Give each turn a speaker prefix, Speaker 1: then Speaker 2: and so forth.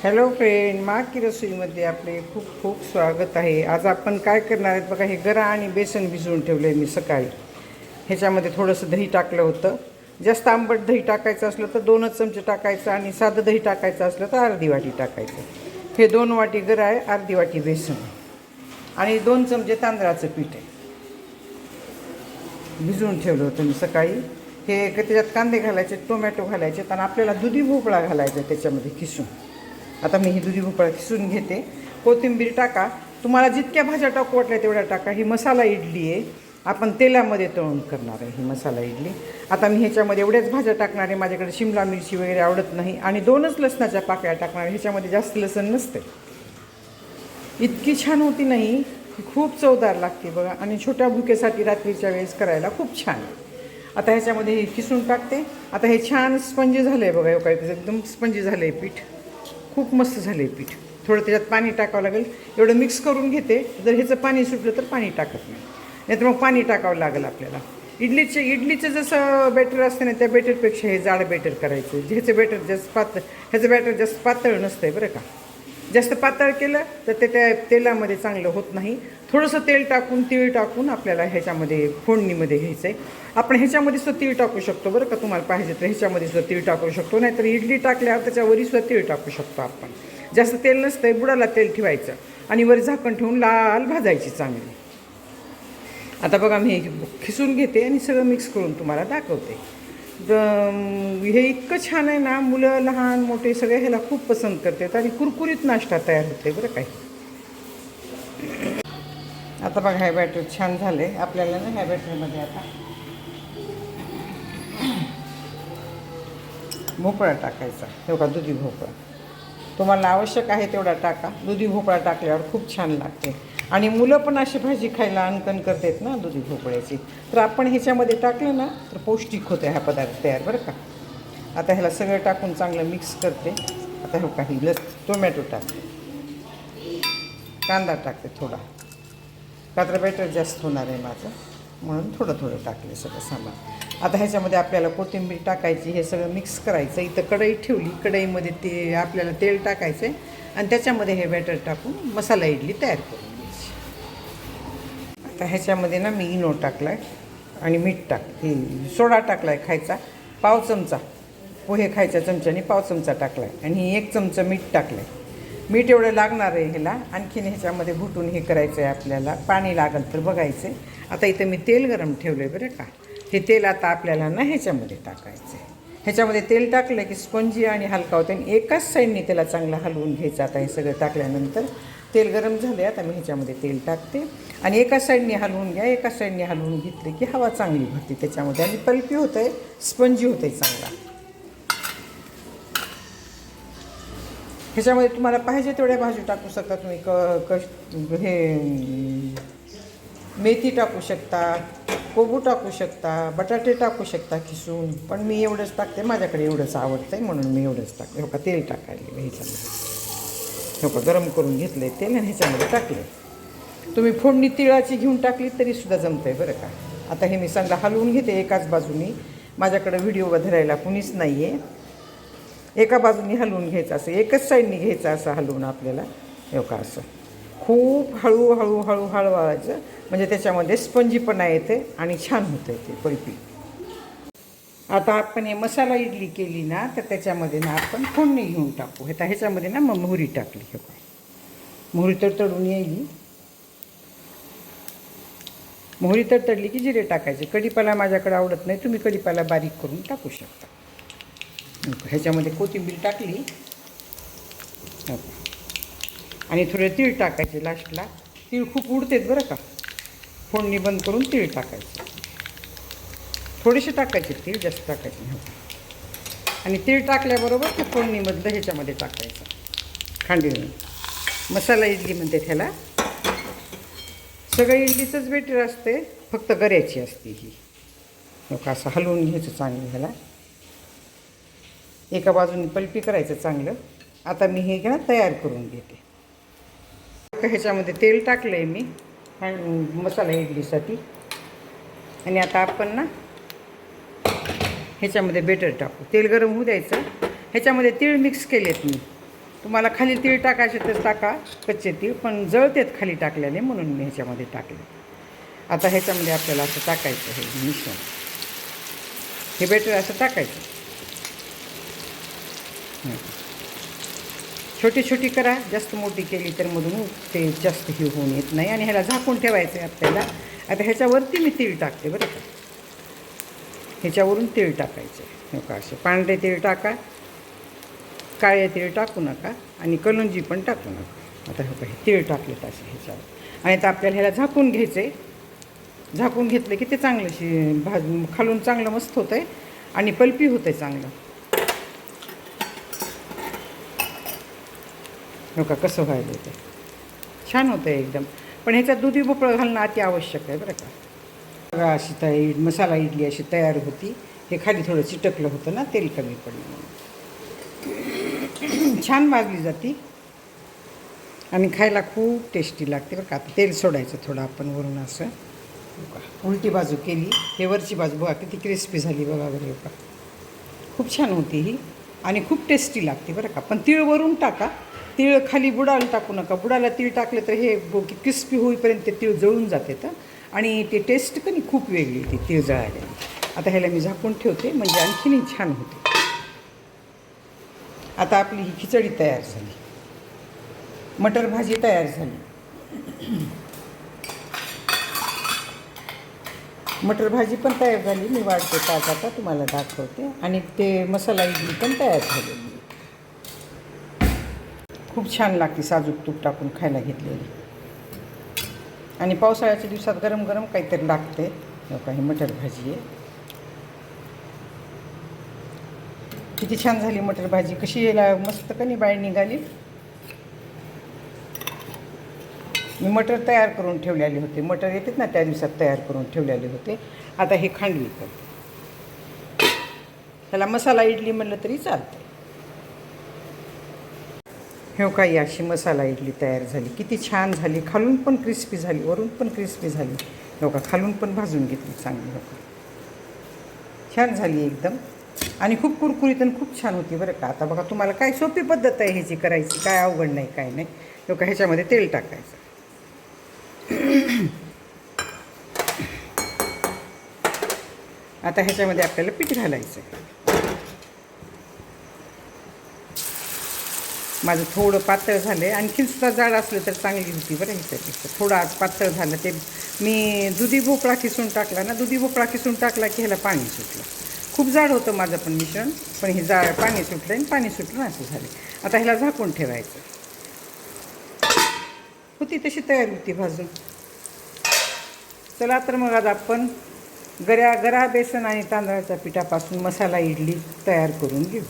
Speaker 1: Hello friend, मा की रसोईमध्ये आपले खूप खूप स्वागत आहे. आज आपण काय करणार आहेत बघा. हे गरा आणि बेसन भिजवून ठेवलं आहे मी सकाळी. ह्याच्यामध्ये थोडंसं दही टाकलं होतं. जास्त आंबट दही टाकायचं असलं तर 2च चमचे टाकायचं आणि साधं दही टाकायचं असलं तर अर्धी वाटी टाकायचं. हे 2 वाटी गरा आहे, अर्धी वाटी बेसन आणि 2 चमचे तांदळाचं पीठ आहे. भिजवून ठेवलं होतं मी सकाळी. हे त्याच्यात कांदे घालायचे, टोमॅटो घालायचे आणि आपल्याला दुधी भोपळा घालायचा त्याच्यामध्ये खिसून. आता मी ही दुधी भोपळा खिसून घेते. कोथिंबीर टाका, तुम्हाला जितक्या भाज्या टाकू वाटल्या तेवढ्या टाका. ही मसाला इडली आहे, आपण तेलामध्ये तळून करणार आहे ही मसाला इडली. आता मी ह्याच्यामध्ये एवढ्याच भाज्या टाकणार आहे. माझ्याकडे शिमला मिरची वगैरे आवडत नाही आणि 2च लसणाच्या पाकळ्या टाकणार आहे. ह्याच्यामध्ये जास्त लसण नसते. इतकी छान होती नाही, खूप चवदार लागते बघा. आणि छोट्या भुकेसाठी रात्रीच्या वेळेस करायला खूप छान आहे. आता ह्याच्यामध्ये हे खिसून टाकते. आता हे छान स्पंजी झालं आहे बघा. काय एकदम स्पंजी झालं आहे पीठ, खूप मस्त झालं आहे पीठ. थोडं त्याच्यात पाणी टाकावं लागेल. एवढं मिक्स करून घेते. जर ह्याचं पाणी सुटलं तर पाणी टाकत नाही तर मग पाणी टाकावं लागेल आपल्याला. इडलीचं जसं बॅटर असतं ना, त्या बॅटरपेक्षा हे जाड बॅटर करायचं. ह्याचं बॅटर जास्त पातळ, ह्याचं बॅटर जास्त पातळ नसतं आहे बरं का. जास्त पातळ केलं तर ते त्या तेलामध्ये चांगलं होत नाही. थोडंसं तेल टाकून, तीळ टाकून आपल्याला ह्याच्यामध्ये फोडणीमध्ये घ्यायचं आहे. आपण ह्याच्यामध्ये सुद्धा तीळ टाकू शकतो बरं का. तुम्हाला पाहिजे तर ह्याच्यामध्ये सुद्धा तीळ टाकू शकतो, नाहीतर इडली टाकल्यावर त्याच्यावरही सुद्धा तीळ टाकू शकतो आपण. जास्त तेल नसतं आहे, बुडाला तेल ठेवायचं आणि वर झाकण ठेवून लाल भाजायची चांगली. आता बघा मी हे खिसून घेते आणि सगळं मिक्स करून तुम्हाला दाखवते. हे इतकं छान आहे ना, मुलं लहान मोठे सगळे ह्याला खूप पसंत करतात आणि कुरकुरीत नाश्ता तयार होते बरं काय. आता बघा हे बॅटर छान झाले. आपल्याला ना ह्या बॅटरमध्ये आता भोपळा टाकायचा. हे बघा दुधी भोपळा तुम्हाला आवश्यक आहे तेवढा टाका. दुधी भोपळा टाकल्यावर खूप छान लागते आणि मुलं पण अशी भाजी खायला अनकन करतात ना दुधी भोपळ्याची. तर आपण ह्याच्यामध्ये टाकलं ना तर पौष्टिक होते हा पदार्थ तयार बरं का. आता ह्याला सगळं टाकून चांगलं मिक्स करते. आता हे काही टोमॅटो टाकते, कांदा टाकते थोडा, का तर बॅटर जास्त होणार आहे माझं म्हणून थोडं थोडं टाकले सगळं सामान. आता ह्याच्यामध्ये आपल्याला कोथिंबीर टाकायची. हे सगळं मिक्स करायचं. इथं कढई ठेवली, कढईमध्ये ते आपल्याला तेल टाकायचं आहे आणि त्याच्यामध्ये हे बॅटर टाकून मसाला इडली तयार करून घ्यायची. आता ह्याच्यामध्ये ना मी इनो टाकला आहे आणि मीठ हे सोडा टाकला आहे खायचा, पाव चमचा. पोहे खायच्या चमच्याने पाव चमचा टाकला आहे आणि 1 चमचा मीठ टाकलं आहे. मीठ एवढं लागणार आहे ह्याला. आणखीन ह्याच्यामध्ये घुटून हे करायचं आहे आपल्याला. पाणी लागेल तर बघायचं आहे. आता इथं मी तेल गरम ठेवलं आहे बरं का. हे तेल आता आपल्याला ना ह्याच्यामध्ये टाकायचं आहे. ह्याच्यामध्ये तेल टाकलं की स्पंजी आणि हलका होतं आणि एकाच साईडने त्याला चांगलं हलवून घ्यायचं. आता हे सगळं टाकल्यानंतर तेल गरम झाले. आता मी ह्याच्यामध्ये तेल टाकते आणि एकाच साईडने हलवून घ्या. एकाच साईडने हलवून घेतले की हवा चांगली भरते त्याच्यामध्ये आणि पल्पी होतं आहे, स्पंजी होतं आहे चांगला. ह्याच्यामध्ये तुम्हाला पाहिजे तेवढ्या भाजी टाकू शकता तुम्ही. हे मेथी टाकू शकता, कोबू टाकू शकता, बटाटे टाकू शकता खिसून. पण मी एवढंच टाकते, माझ्याकडे एवढंच आवडतं आहे म्हणून मी एवढंच टाकते. हो का तेल टाकायला ह्याच्यामध्ये. हो का गरम करून घेतलं आहे तेल आणि ह्याच्यामध्ये टाकले. तुम्ही फोडणी तिळाची घेऊन टाकली तरीसुद्धा जमतं आहे बरं का. आता हे मी चांगलं हलवून घेते एकाच बाजूनी. माझ्याकडे व्हिडिओ धरायला कुणीच नाही आहे. एका बाजूनी हलवून घ्यायचं, असं एकच साईडनी घ्यायचं असं हलवून आपल्याला. हो का असं खूप हळूहळू हळवायचं म्हणजे त्याच्यामध्ये स्पंजीपणा येते आणि छान होतं ते पळपी. आता आपण हे मसाला इडली केली ना तर त्याच्यामध्ये ना आपण फोडणी घेऊन टाकू. आता ह्याच्यामध्ये ना मग मोहरी टाकली. हो का मोहरी तडतडून येईल. मोहरी तडतडली की जिरे टाकायचे. कढीपाला माझ्याकडे आवडत नाही, तुम्ही कढीपाला बारीक करून टाकू शकता. ह्याच्यामध्ये कोथिंबीर टाकली आणि थोडे तीळ टाकायचे लास्टला. तीळ खूप उडतात बरं का. फोडणी बंद करून तीळ टाकायचे, थोडेसे टाकायचे तीळ, जास्त टाकायचे नव्हते. आणि तीळ टाकल्याबरोबर ते फोडणीमधलं ह्याच्यामध्ये टाकायचं. खांडीने मसाला इडली म्हणते त्याला. सगळं इडलीचंच बेटर असते, फक्त गऱ्याची असते ही. का असं हलवून घ्यायचं चांगलं ह्याला. एका बाजूने पलपी करायचं चांगलं. आता मी हे ना तयार करून घेते. ह्याच्यामध्ये तेल टाकलं आहे मी मसाला इडलीसाठी. आणि आता आपण ना ह्याच्यामध्ये बेटर टाकू. तेल गरम होऊ द्यायचं. ह्याच्यामध्ये तीळ मिक्स केलेत मी. तुम्हाला खाली तीळ टाकायचे तर टाका, कच्चे तीळ, पण जळतेत खाली टाकल्याने म्हणून मी ह्याच्यामध्ये टाकले. आता ह्याच्यामध्ये आपल्याला असं टाकायचं हे मिश्रण, हे बेटर असं टाकायचं. छोटी छोटी करा, जास्त मोठी केली तर मधून ते जास्त हे होऊन येत नाही. आणि ह्याला झाकून ठेवायचं आहे आपल्याला. आता ह्याच्यावरती मी तीळ टाकते बरं का, ह्याच्यावरून तीळ टाकायचे. हो का, असे पांढरे तीळ टाका, काळे तीळ टाकू नका आणि कलुंजी पण टाकू नका. आता हे तीळ टाकलेत असे ह्याच्यावर. आणि आता आपल्याला ह्याला झाकून घ्यायचं आहे. झाकून घेतलं की ते चांगलं भाजून खालून चांगलं मस्त होतं आहे आणि पल्पी होतं आहे चांगलं. हो का, कसं व्हायला ते छान होतं आहे एकदम. पण ह्याच्यात दुधी भोपळं घालणं अति आवश्यक आहे बरं का. बघा अशी मसाला इडली अशी तयार होती. हे खाली थोडं चिटकलं होतं ना, तेल कमी पडलं. छान भाजली जाती आणि खायला खूप टेस्टी लागते बरं का. आता तेल सोडायचं थोडं आपण वरून असं. उलटी बाजू केली, हे वरची बाजू बघा किती क्रिस्पी झाली बघा बरं का. खूप छान होती ही आणि खूप टेस्टी लागते बरं का. पण तीळ वरून टाका, तीळ खाली बुडाला टाकू नका. बुडाला तीळ टाकले तर हे क्रिस्पी होईपर्यंत ते तीळ जळून जाते तर, आणि ते टेस्ट का नाही खूप वेगळी ती तीळ जळायला. आता ह्याला मी झाकून ठेवते म्हणजे आणखीनही छान होते. आता आपली ही खिचडी तयार झाली, मटर भाजी तयार झाली, मटर भाजी पण तयार झाली. मी वाढते ताट आता तुम्हाला दाखवते. आणि ते मसाला इडली पण तयार झालेली. खूप छान लागते साजूक तूप टाकून खायला घेतलेली. आणि पावसाळ्याच्या दिवसात गरम गरम काहीतरी लागते. काही मटर भाजी आहे. किती छान झाली मटर भाजी, कशी याला मस्त कणी बाहेर निघाली. मी मटर तयार करून ठेवलेले होते, मटर येतात ना त्या दिवसात तयार करून ठेवलेले होते. आता हे खांडवी करते. ह्याला मसाला इडली म्हणलं तरी चालतं. हे काही अशी मसाला इडली तयार झाली. किती छान झाली, खालून पण क्रिस्पी झाली, वरून पण क्रिस्पी झाली. हो का, खालून पण भाजून घेतली चांगली. हो का, छान झाली एकदम आणि खूप कुरकुरीत आणि खूप छान होती बरं का. आता बघा तुम्हाला काय सोपी पद्धत आहे ह्याची करायची, काय अवघड नाही काय नाही. हो का, ह्याच्यामध्ये तेल टाकायचं. आता ह्याच्यामध्ये आपल्याला पीठ घालायचं. माझं थोडं पातळ झालं आहे, आणखीन सुद्धा जाड असलं तर चांगली होती बरं. ह्याच्यापेक्षा थोडं आज पातळ झालं. ते मी दुधी भोपळा किसून टाकला ना, दुधी भोपळा किसून टाकला की ह्याला पाणी सुटलं. खूप जाड होतं माझं पण मिश्रण, पण हे पाणी सुटलं आणि पाणी सुटलं असं झालं. आता ह्याला झाकून ठेवायचं. होती तशी तयार होती भाजून. चला तर मग आज आपण गरा बेसन आणि तांदळाच्या पिठापासून मसाला इडली तयार करून घेऊ.